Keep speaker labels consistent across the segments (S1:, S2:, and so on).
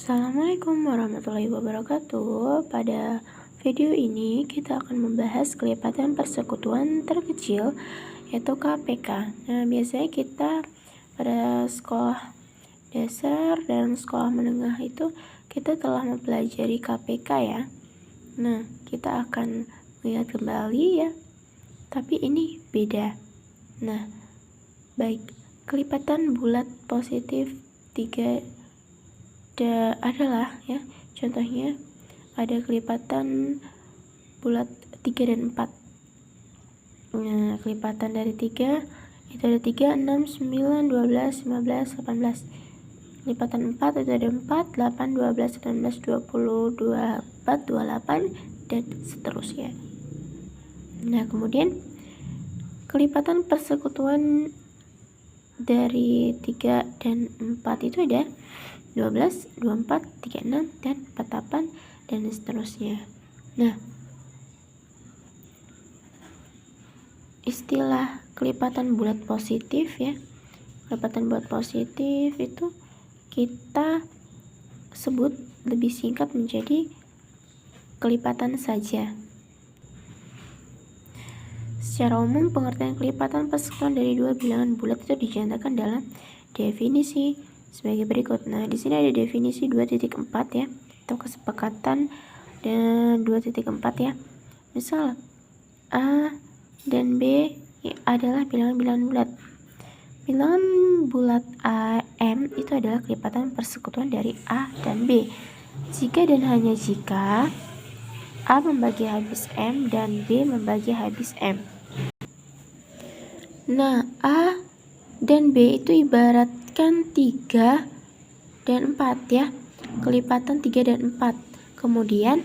S1: Assalamualaikum warahmatullahi wabarakatuh. Pada video ini kita akan membahas kelipatan persekutuan terkecil yaitu KPK. Nah, biasanya kita pada sekolah dasar dan sekolah menengah itu kita telah mempelajari KPK ya. Nah, kita akan melihat kembali ya. Tapi ini beda. Nah, baik, kelipatan bulat positif 3 adalah ya, contohnya ada kelipatan bulat 3 dan 4. Nah, kelipatan dari 3 itu ada 3, 6, 9, 12, 15, 18. Kelipatan 4 itu ada 4, 8, 12, 19, 20, 24, 28 dan seterusnya. Nah, kemudian kelipatan persekutuan dari 3 dan 4 itu ada 12, 24, 36, dan 48, dan seterusnya. Nah, istilah kelipatan bulat positif ya, kelipatan bulat positif itu kita sebut lebih singkat menjadi kelipatan saja. Secara umum, pengertian kelipatan persekutuan dari dua bilangan bulat itu dinyatakan dalam definisi sebagai berikut. Nah, di sini ada definisi 2.4 ya, atau kesepakatan dan 2.4 ya. Misal A dan B adalah bilangan-bilangan bulat. Bilangan bulat AM itu adalah kelipatan persekutuan dari A dan B. Jika dan hanya jika A membagi habis M dan B membagi habis M. Nah, A dan B itu ibaratkan 3 dan 4 ya, kelipatan 3 dan 4. Kemudian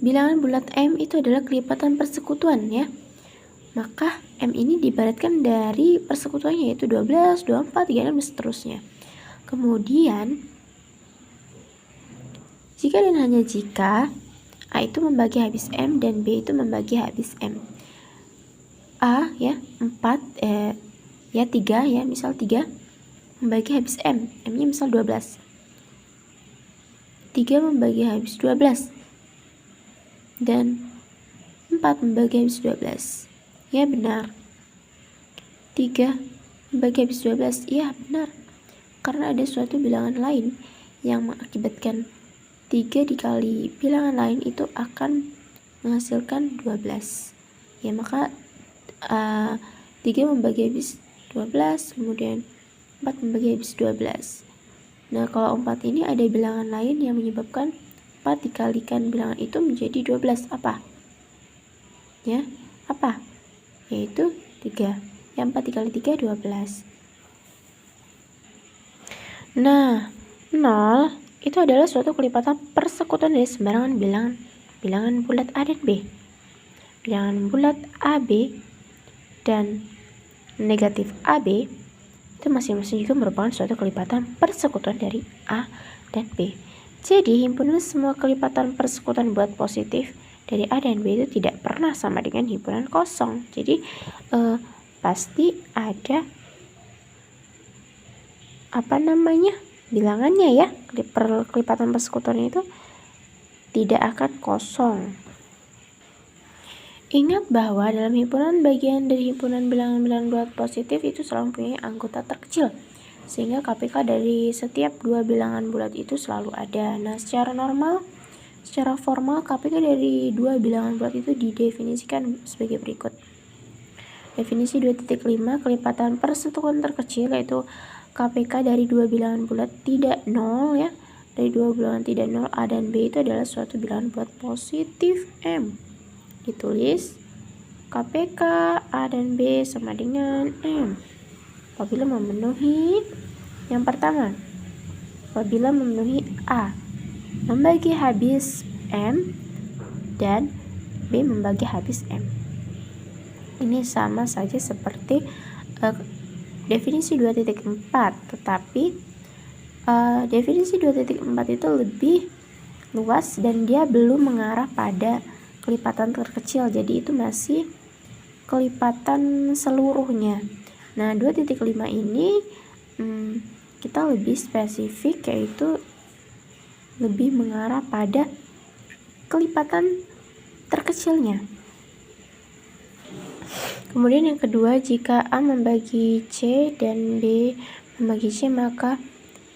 S1: bilangan bulat M itu adalah kelipatan persekutuan ya, maka M ini diibaratkan dari persekutuannya yaitu 12, 24, 36 dan seterusnya. Kemudian jika dan hanya jika A itu membagi habis M dan B itu membagi habis M. A ya 4 ya 3 ya, misal 3 membagi habis M nya misal 12. 3 membagi habis 12 dan 4 membagi habis 12. Ya benar. 3 membagi habis 12. Ya benar. Karena ada suatu bilangan lain yang mengakibatkan 3 dikali bilangan lain itu akan menghasilkan 12. Ya, maka 3 membagi habis 12, kemudian 4 membagi habis 12. Nah, kalau 4 ini ada bilangan lain yang menyebabkan 4 dikalikan bilangan itu menjadi 12. Apa? Ya, apa? Yaitu 3. Yang 4 dikali 3, 12. Nah, 0 itu adalah suatu kelipatan persekutuan dari sembarangan bilangan bulat A dan B. Bilangan bulat AB dan negatif AB itu masing-masing juga merupakan suatu kelipatan persekutuan dari A dan B. Jadi, himpunan semua kelipatan persekutuan bulat positif dari A dan B itu tidak pernah sama dengan himpunan kosong. Jadi, pasti ada bilangannya ya. Kelipatan persekutuan itu tidak akan kosong. Ingat bahwa dalam himpunan, bagian dari himpunan bilangan-bilangan bulat positif itu selalu mempunyai anggota terkecil, sehingga KPK dari setiap dua bilangan bulat itu selalu ada. Nah, secara formal KPK dari dua bilangan bulat itu didefinisikan sebagai berikut. Definisi 2.5, kelipatan persekutuan terkecil yaitu KPK dari dua bilangan bulat tidak nol ya. Dari dua bilangan tidak nol A dan B itu adalah suatu bilangan bulat positif M. Ditulis KPK A dan B sama dengan M apabila memenuhi yang pertama, apabila memenuhi A membagi habis M dan B membagi habis M. Ini sama saja seperti definisi 2.4, tetapi definisi 2.4 itu lebih luas dan dia belum mengarah pada kelipatan terkecil, jadi itu masih kelipatan seluruhnya. Nah, 2.5 ini kita lebih spesifik, yaitu lebih mengarah pada kelipatan terkecilnya. Kemudian yang kedua, jika A membagi C dan B membagi C, maka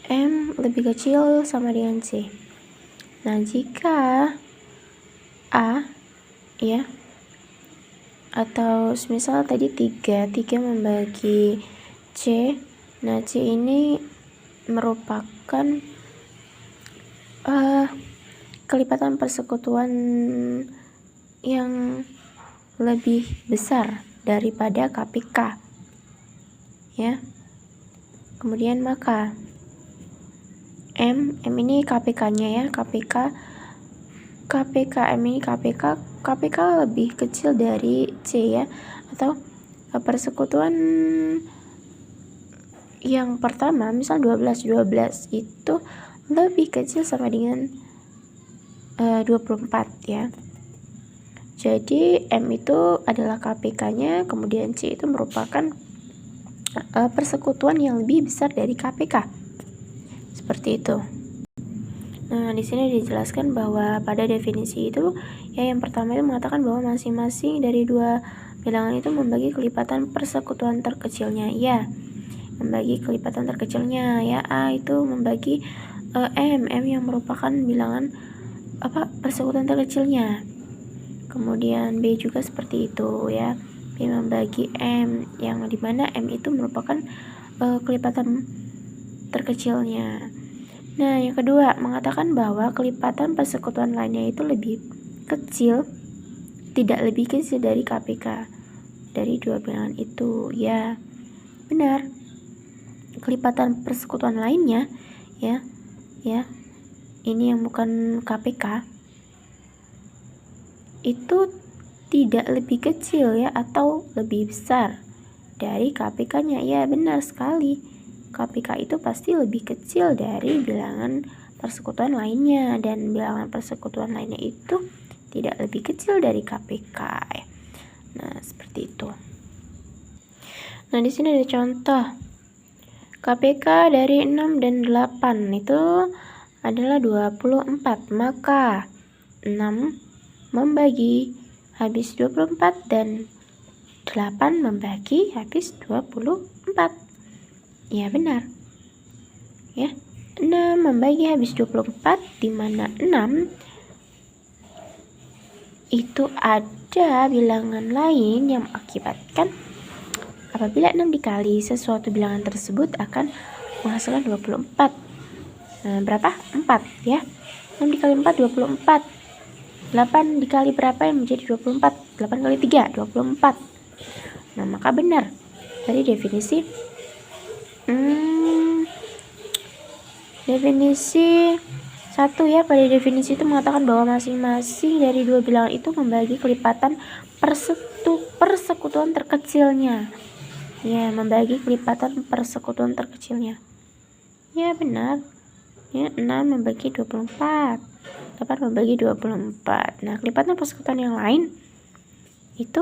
S1: M lebih kecil sama dengan C. Nah, jika A ya, atau misal tadi 3 membagi C, nah C ini merupakan kelipatan persekutuan yang lebih besar daripada KPK ya. Kemudian maka M ini KPK-nya ya, KPK M ini KPK lebih kecil dari C ya, atau persekutuan yang pertama misal 12 itu lebih kecil sama dengan 24 ya. Jadi M itu adalah KPK-nya, kemudian C itu merupakan persekutuan yang lebih besar dari KPK. Seperti itu. Nah, di sini dijelaskan bahwa pada definisi itu ya, yang pertama itu mengatakan bahwa masing-masing dari dua bilangan itu membagi kelipatan persekutuan terkecilnya. Ya, membagi kelipatan terkecilnya ya. A itu membagi M yang merupakan bilangan persekutuan terkecilnya. Kemudian B juga seperti itu ya, B membagi M, yang dimana M itu merupakan kelipatan terkecilnya. Nah, yang kedua mengatakan bahwa kelipatan persekutuan lainnya itu lebih kecil, tidak lebih kecil dari KPK dari dua bilangan itu. Ya, benar. Kelipatan persekutuan lainnya ya, ini yang bukan KPK itu tidak lebih kecil ya, atau lebih besar dari KPK-nya. Ya, benar sekali. KPK itu pasti lebih kecil dari bilangan persekutuan lainnya, dan bilangan persekutuan lainnya itu tidak lebih kecil dari KPK. Nah, seperti itu. Nah, di sini ada contoh. KPK dari 6 dan 8 itu adalah 24, maka 6 membagi habis 24 dan 8 membagi habis 24. Ya, benar. Ya, 6 membagi habis 24, di mana 6 itu ada bilangan lain yang mengakibatkan apabila 6 dikali sesuatu bilangan tersebut akan menghasilkan 24. Nah, berapa? 4 ya. 6 dikali 4 24. 8 dikali berapa yang menjadi 24? 8 kali 3 24. Nah, maka benar dari definisi definisi 1 ya. Pada definisi itu mengatakan bahwa masing-masing dari dua bilangan itu membagi kelipatan persekutuan terkecilnya. Ya, membagi kelipatan persekutuan terkecilnya. Ya, benar. Ya, 6 membagi 24. 8 membagi 24. Nah, kelipatan persekutuan yang lain itu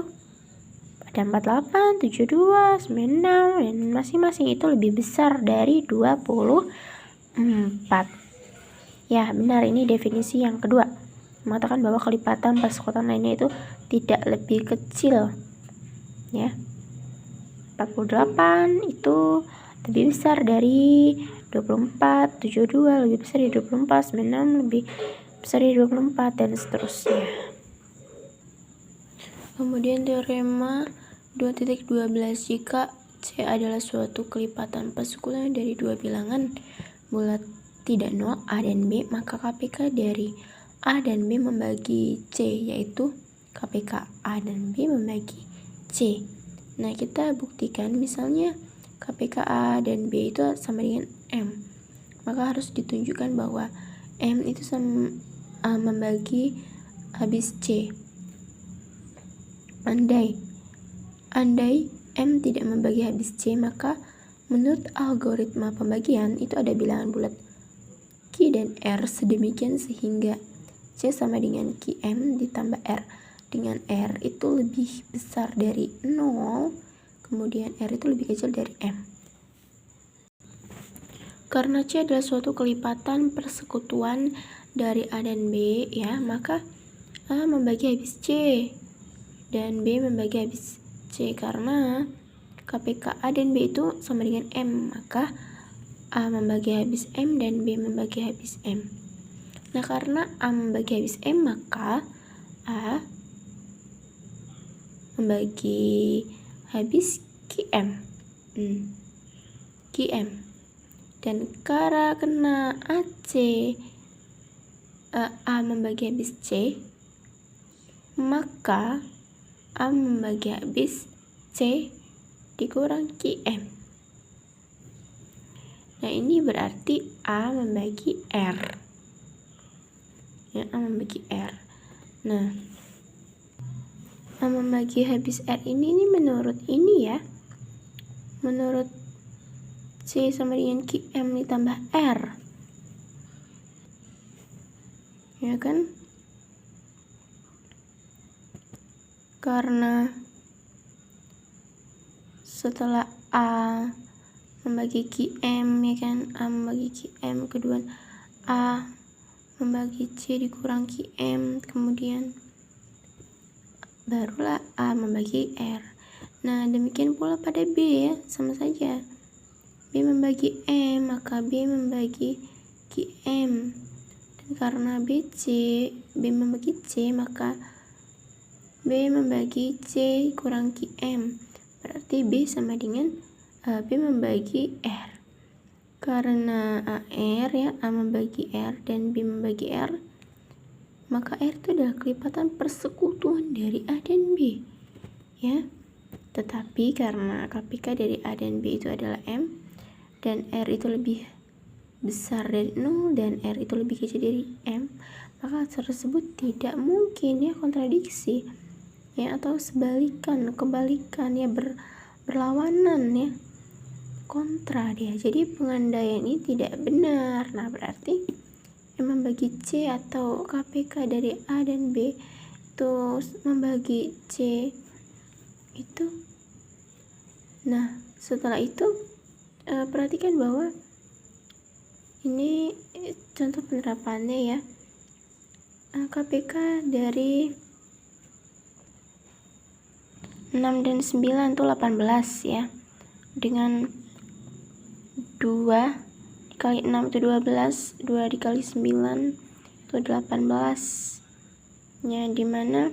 S1: ada 48, 72, 96, dan masing-masing itu lebih besar dari 24. Ya, benar, ini definisi yang kedua. Mengatakan bahwa kelipatan persekutuan lainnya itu tidak lebih kecil. Ya. 48 itu lebih besar dari 24, 72 lebih besar dari 24, 96 lebih besar dari 24, dan seterusnya. Kemudian teorema 2.12, jika C adalah suatu kelipatan persekutuan dari dua bilangan bulat tidak nol A dan B, maka KPK dari A dan B membagi C, yaitu KPK A dan B membagi C. Nah, kita buktikan misalnya KPK A dan B itu sama dengan M, maka harus ditunjukkan bahwa M itu membagi habis C. Andai M tidak membagi habis C, maka menurut algoritma pembagian itu ada bilangan bulat Q dan R sedemikian sehingga C sama dengan QM ditambah R, dengan R itu lebih besar dari 0, kemudian R itu lebih kecil dari M. Karena C adalah suatu kelipatan persekutuan dari A dan B, ya, maka A membagi habis C dan B membagi habis C. Karena KPK A dan B itu sama dengan M, maka A membagi habis M dan B membagi habis M. Nah, karena A membagi habis M, maka A membagi habis QM. QM. Dan karena kena AC, A membagi habis C, maka A membagi habis C dikurang QM. Nah, ini berarti A membagi R. Ya, A membagi R. Nah, A membagi habis R ini menurut ini ya. Menurut C sama dengan QM ditambah R. Ya kan? Karena setelah A membagi QM, ya kan, A membagi QM, kedua A membagi C dikurang QM, kemudian barulah A membagi R. Nah, demikian pula pada B, ya, sama saja. B membagi M, maka B membagi QM. Dan karena B membagi C, maka B membagi C kurang QM. Berarti B sama dengan B membagi R. Karena AR, ya, A membagi R dan B membagi R, maka R itu adalah kelipatan persekutuan dari A dan B, ya. Tetapi karena KPK dari A dan B itu adalah M dan R itu lebih besar dari 0 dan R itu lebih kecil dari M, maka tersebut tidak mungkin, ya, kontradiksi, ya, atau kebalikan, ya, berlawanan, ya, kontra dia. Jadi pengandaian ini tidak benar. Nah, berarti M membagi C atau KPK dari A dan B itu membagi C itu. Nah, setelah itu perhatikan bahwa ini contoh penerapannya, ya. KPK dari 6 dan 9 itu 18, ya. Dengan 2 dikali 6 itu 12, 2 dikali 9 itu 18, ya, dimana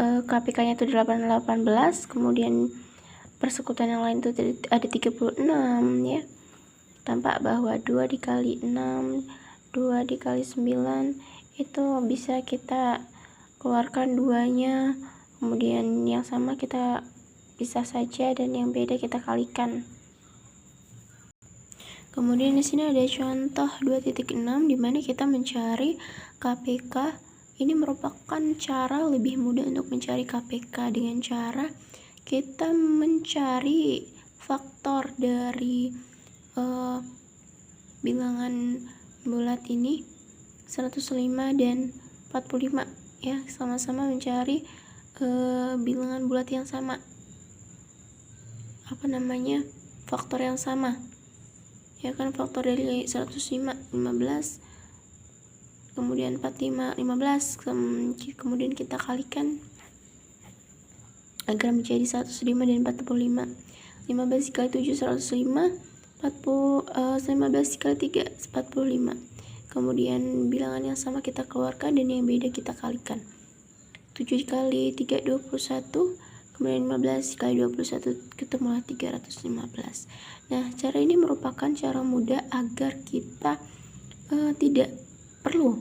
S1: KPK-nya itu 18, kemudian persekutuan yang lain itu ada 36, ya. Tampak bahwa 2 dikali 6, 2 dikali 9 itu bisa kita keluarkan duanya, kemudian yang sama kita pisah saja dan yang beda kita kalikan. Kemudian di sini ada contoh 2.6 di mana kita mencari KPK. Ini merupakan cara lebih mudah untuk mencari KPK dengan cara kita mencari faktor dari bilangan bulat ini 105 dan 45, ya, sama-sama mencari bilangan bulat yang sama, faktor yang sama, ya kan. Faktor dari 105 15, kemudian 45 15, kemudian kita kalikan agar menjadi 105 dan 45. 15 dikali 7 105, 15 dikali 3 45. Kemudian bilangan yang sama kita keluarkan dan yang beda kita kalikan. 7 dikali 3 21, kemudian 15 dikali 21 ketemulah 315. Nah, cara ini merupakan cara mudah agar kita tidak perlu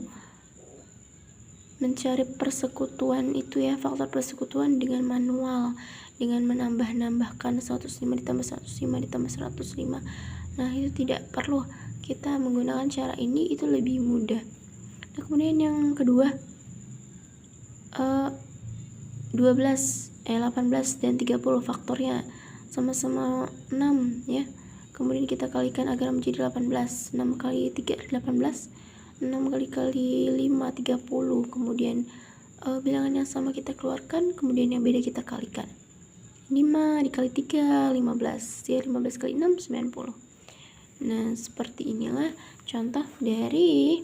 S1: mencari persekutuan itu, ya, faktor persekutuan dengan manual, dengan menambah-nambahkan 105 ditambah 105 ditambah 105. Nah, itu tidak perlu. Kita menggunakan cara ini itu lebih mudah. Nah, kemudian yang kedua, 18 dan 30 faktornya sama-sama 6, ya. Kemudian kita kalikan agar menjadi 18. 6 kali 3 18, 6 kali 5 30. Kemudian bilangan yang sama kita keluarkan, kemudian yang beda kita kalikan. 5 dikali 3, 15. Ya, 15 kali 6, 90. Nah, seperti inilah contoh dari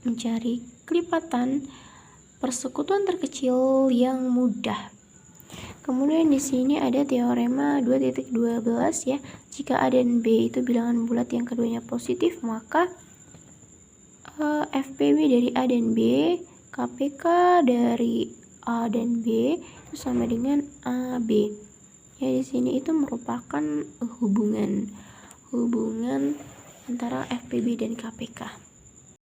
S1: mencari kelipatan persekutuan terkecil yang mudah. Kemudian di sini ada teorema 2.12 ya. Jika A dan B itu bilangan bulat yang keduanya positif, maka FPB dari A dan B, KPK dari A dan B itu sama dengan AB. Ya, di sini itu merupakan hubungan antara FPB dan KPK.